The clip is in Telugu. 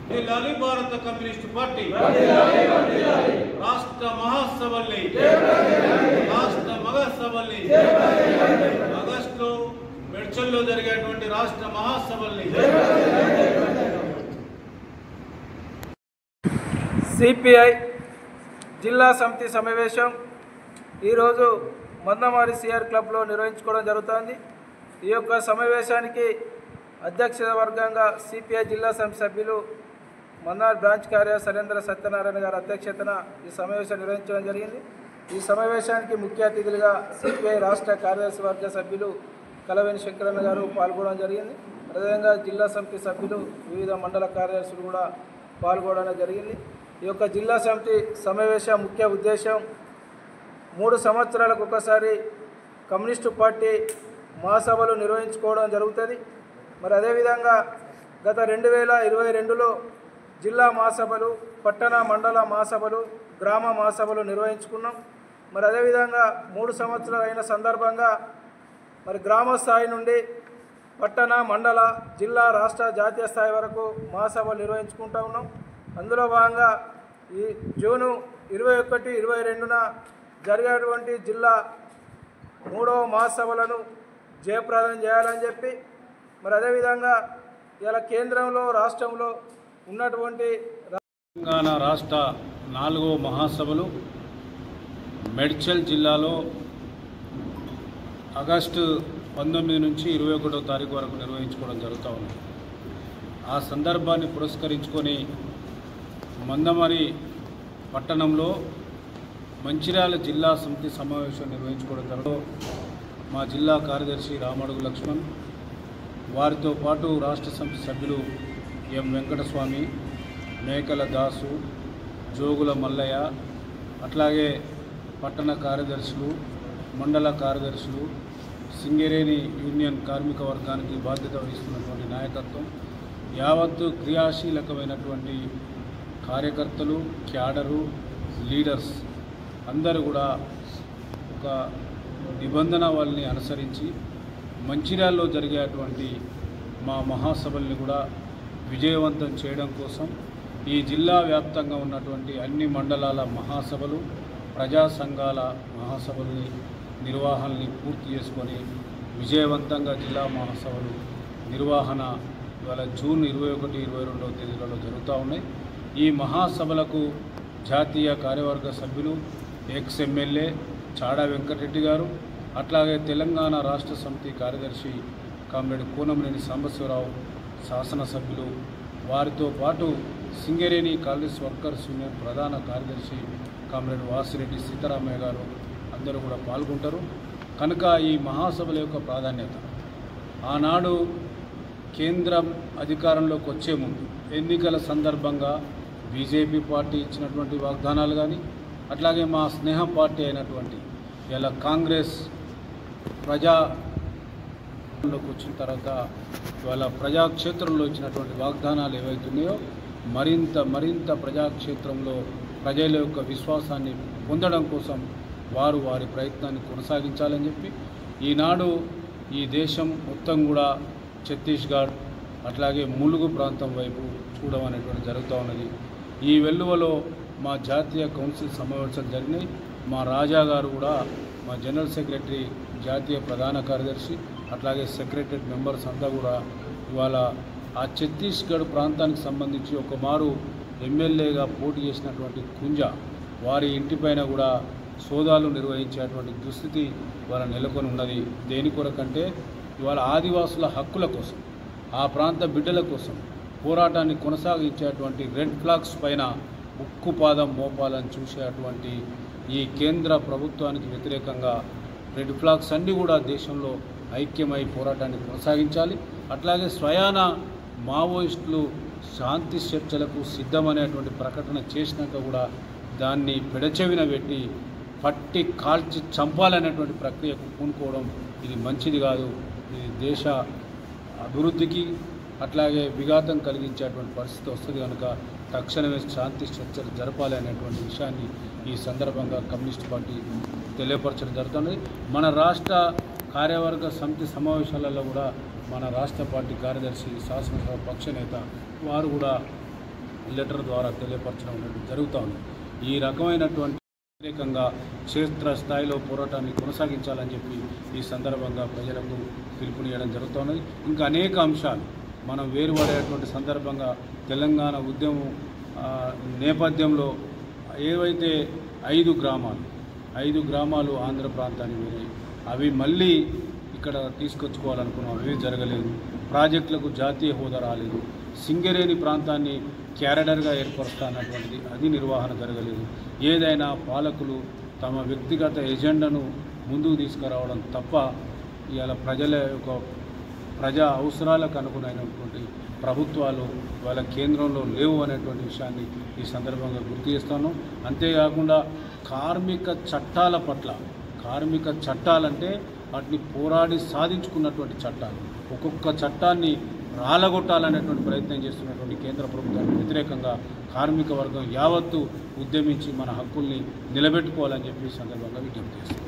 జిల్లాలి భారత కమ్యూనిస్ట్ పార్టీ రాష్ట్ర మహాసభల్ని రాష్ట్ర మహాసభల్ని ఆగస్టులో మెడ్చల్లో జరిగేటువంటి రాష్ట్ర మహాసభల్ని సిపిఐ జిల్లా సమితి సమావేశం ఈరోజు మందమారి సిఆర్ క్లబ్లో నిర్వహించుకోవడం జరుగుతుంది. ఈ యొక్క సమావేశానికి అధ్యక్షత వర్గంగా సిపిఐ జిల్లా సమితి సభ్యులు మన్నార్ బ్రాంచ్ కార్యదర్శి సరేంద్ర సత్యనారాయణ గారి అధ్యక్షతన ఈ సమావేశం నిర్వహించడం జరిగింది. ఈ సమావేశానికి ముఖ్య అతిథులుగా సిపిఐ రాష్ట్ర కార్యదర్శి వర్గ సభ్యులు కలవేని శంకరన్న గారు పాల్గొనడం జరిగింది. అదేవిధంగా జిల్లా సమితి సభ్యులు వివిధ మండల కార్యదర్శులు కూడా పాల్గొనడం జరిగింది. ఈ యొక్క జిల్లా సమితి సమావేశం ముఖ్య ఉద్దేశం 3 సంవత్సరాలకు ఒకసారి కమ్యూనిస్టు పార్టీ మహాసభలు నిర్వహించుకోవడం జరుగుతుంది. మరి అదేవిధంగా గత 2022లో జిల్లా మహాసభలు, పట్టణ మండల మహాసభలు, గ్రామ మహాసభలు నిర్వహించుకున్నాం. మరి అదేవిధంగా 3 సంవత్సరాలు అయిన సందర్భంగా మరి గ్రామ స్థాయి నుండి పట్టణ మండల జిల్లా రాష్ట్ర జాతీయ స్థాయి వరకు మహాసభలు నిర్వహించుకుంటూ ఉన్నాం. అందులో భాగంగా ఈ జూను 21, 22న జరిగేటువంటి జిల్లా 3వ మహాసభలను జయప్రదం చేయాలని చెప్పి మరి అదేవిధంగా ఇలా కేంద్రంలో రాష్ట్రంలో ఉన్నటువంటి తెలంగాణ రాష్ట్ర 4వ మహాసభలు మెడ్చల్ జిల్లాలో ఆగస్టు 19 నుంచి 21వ తారీఖు వరకు నిర్వహించుకోవడం జరుగుతూ ఉంది. ఆ సందర్భాన్ని పురస్కరించుకొని మందమరి పట్టణంలో మంచిర్యాల జిల్లా సమితి సమావేశం నిర్వహించుకోవడం జరుగుతుంది. మా జిల్లా కార్యదర్శి రామడుగు లక్ష్మణ్, వారితో పాటు రాష్ట్ర సమితి సభ్యులు ఎం వెంకటస్వామి, మేకల దాసు, జోగుల మల్లయ్య, అట్లాగే పట్టణ కార్యదర్శులు, మండల కార్యదర్శులు, సింగరేణి యూనియన్ కార్మిక వర్గానికి బాధ్యత వహిస్తున్నటువంటి నాయకత్వం, యావత్తు క్రియాశీలకమైనటువంటి కార్యకర్తలు, క్యాడరు, లీడర్స్ అందరూ కూడా ఒక నిబంధన వాళ్ళని అనుసరించి మంచిర్యాలలో జరిగేటువంటి మా మహాసభల్ని కూడా విజయవంతం చేయడం కోసం ఈ జిల్లా వ్యాప్తంగా ఉన్నటువంటి అన్ని మండలాల మహాసభలు, ప్రజా సంఘాల మహాసభల్ని నిర్వహణని పూర్తి చేసుకొని విజయవంతంగా జిల్లా మహాసభలు నిర్వహణ ఇవాళ జూన్ 21, 22వ తేదీలలో జరుగుతూ ఉన్నాయి. ఈ మహాసభలకు జాతీయ కార్యవర్గ సభ్యులు ఎక్స్-ఎమ్మెల్యే చాడా వెంకటరెడ్డి గారు, అట్లాగే తెలంగాణ రాష్ట్ర సమితి కార్యదర్శి కామ్రేడ్ కూనంనేని సాంబశివరావు, శాసనసభ్యులు, వారితో పాటు సింగరేణి కాలేజ్ వర్కర్స్ యూనియన్ ప్రధాన కార్యదర్శి కామ్రేడ్ వాసిరెడ్డి సీతారామయ్య గారు అందరూ కూడా పాల్గొంటారు. కనుక ఈ మహాసభల యొక్క ప్రాధాన్యత ఆనాడు కేంద్రం అధికారంలోకి వచ్చే ముందు ఎన్నికల సందర్భంగా బీజేపీ పార్టీ ఇచ్చినటువంటి వాగ్దానాలు కానీ, అట్లాగే మా స్నేహ పార్టీ అయినటువంటి ఇలా కాంగ్రెస్ ప్రజాలోకి వచ్చిన తర్వాత ఇవాళ ప్రజాక్షేత్రంలో ఇచ్చినటువంటి వాగ్దానాలు ఏవైతున్నాయో మరింత ప్రజాక్షేత్రంలో ప్రజల యొక్క విశ్వాసాన్ని పొందడం కోసం వారి ప్రయత్నాన్ని కొనసాగించాలని చెప్పి ఈనాడు ఈ దేశం మొత్తం కూడా ఛత్తీస్గఢ్ అట్లాగే ములుగు ప్రాంతం వైపు చూడడం అనేటువంటి జరుగుతూ ఉన్నది. ఈ వెల్లువలో మా జాతీయ కౌన్సిల్ సమావేశాలు జరిగినాయి. మా రాజా గారు కూడా, మా జనరల్ సెక్రటరీ, జాతీయ ప్రధాన కార్యదర్శి, అట్లాగే సెక్రటరియట్ మెంబర్స్ అంతా కూడా ఇవాళ ఆ ఛత్తీస్గఢ్ ప్రాంతానికి సంబంధించి ఒక మారు ఎమ్మెల్యేగా పోటీ చేసినటువంటి కుంజ వారి ఇంటిపైన కూడా సోదాలు నిర్వహించేటువంటి దుస్థితి ఇవాళ నెలకొని ఉన్నది. దేని కొరకంటే ఇవాళ ఆదివాసుల హక్కుల కోసం, ఆ ప్రాంత బిడ్డల కోసం పోరాటాన్ని కొనసాగించేటువంటి రెడ్ ఫ్లాగ్స్ పైన ఉక్కుపాదం మోపాలని చూసేటువంటి ఈ కేంద్ర ప్రభుత్వానికి వ్యతిరేకంగా రెడ్ ఫ్లాగ్స్ అన్నీ కూడా దేశంలో ఐక్యమై పోరాటాన్ని కొనసాగించాలి. అట్లాగే స్వయాన మావోయిస్టులు శాంతి చర్చలకు సిద్ధమనేటువంటి ప్రకటన చేసినాక కూడా దాన్ని పెడచెవిన పెట్టి పట్టి కాల్చి చంపాలనేటువంటి ప్రక్రియకు పూనుకోవడం ఇది మంచిది కాదు. ఇది దేశ అభివృద్ధికి అట్లాగే విఘాతం కలిగించేటువంటి పరిస్థితి వస్తుంది. కనుక తక్షణమే శాంతి చర్చలు జరపాలి అనేటువంటి విషయాన్ని ఈ సందర్భంగా కమ్యూనిస్ట్ పార్టీ తెలియపరచడం జరుగుతుంది. మన రాష్ట్ర కార్యవర్గ సమితి సమావేశాలలో కూడా మన రాష్ట్ర పార్టీ కార్యదర్శి శాసనసభ పక్ష నేత వారు కూడా లెటర్ ద్వారా తెలియపరచడం అనేది జరుగుతూ ఉంది. ఈ రకమైనటువంటి వ్యతిరేకంగా క్షేత్రస్థాయిలో పోరాటాన్ని కొనసాగించాలని చెప్పి ఈ సందర్భంగా ప్రజలకు పిలుపునియడం జరుగుతున్నది. ఇంకా అనేక అంశాలు మనం వేరుపడేటువంటి సందర్భంగా తెలంగాణ ఉద్యమం నేపథ్యంలో ఏవైతే 5 గ్రామాలు ఆంధ్ర ప్రాంతానికి పోయినాయి, అవి మళ్ళీ ఇక్కడ తీసుకొచ్చుకోవాలనుకున్నాం, అవి జరగలేదు. ప్రాజెక్టులకు జాతీయ హోదా రాలేదు. సింగరేణి ప్రాంతాన్ని క్యారిడర్గా ఏర్పరుస్తా అన్నటువంటిది అది నిర్వహణ జరగలేదు. ఏదైనా పాలకులు తమ వ్యక్తిగత ఎజెండాను ముందుకు తీసుకురావడం తప్ప ఇవాళ ప్రజా అవసరాలకు అనుగుణమైనటువంటి ప్రభుత్వాలు వాళ్ళ కేంద్రంలో లేవు అనేటువంటి విషయాన్ని ఈ సందర్భంగా గుర్తు చేస్తాను. అంతేకాకుండా కార్మిక చట్టాలంటే వాటిని పోరాడి సాధించుకున్నటువంటి చట్టాలు, ఒక్కొక్క చట్టాన్ని రాలగొట్టాలనేటువంటి ప్రయత్నం చేస్తున్నటువంటి కేంద్ర ప్రభుత్వానికి వ్యతిరేకంగా కార్మిక వర్గం యావత్తు ఉద్యమించి మన హక్కుల్ని నిలబెట్టుకోవాలని చెప్పి ఈ సందర్భంగా విజ్ఞప్తి చేస్తాం.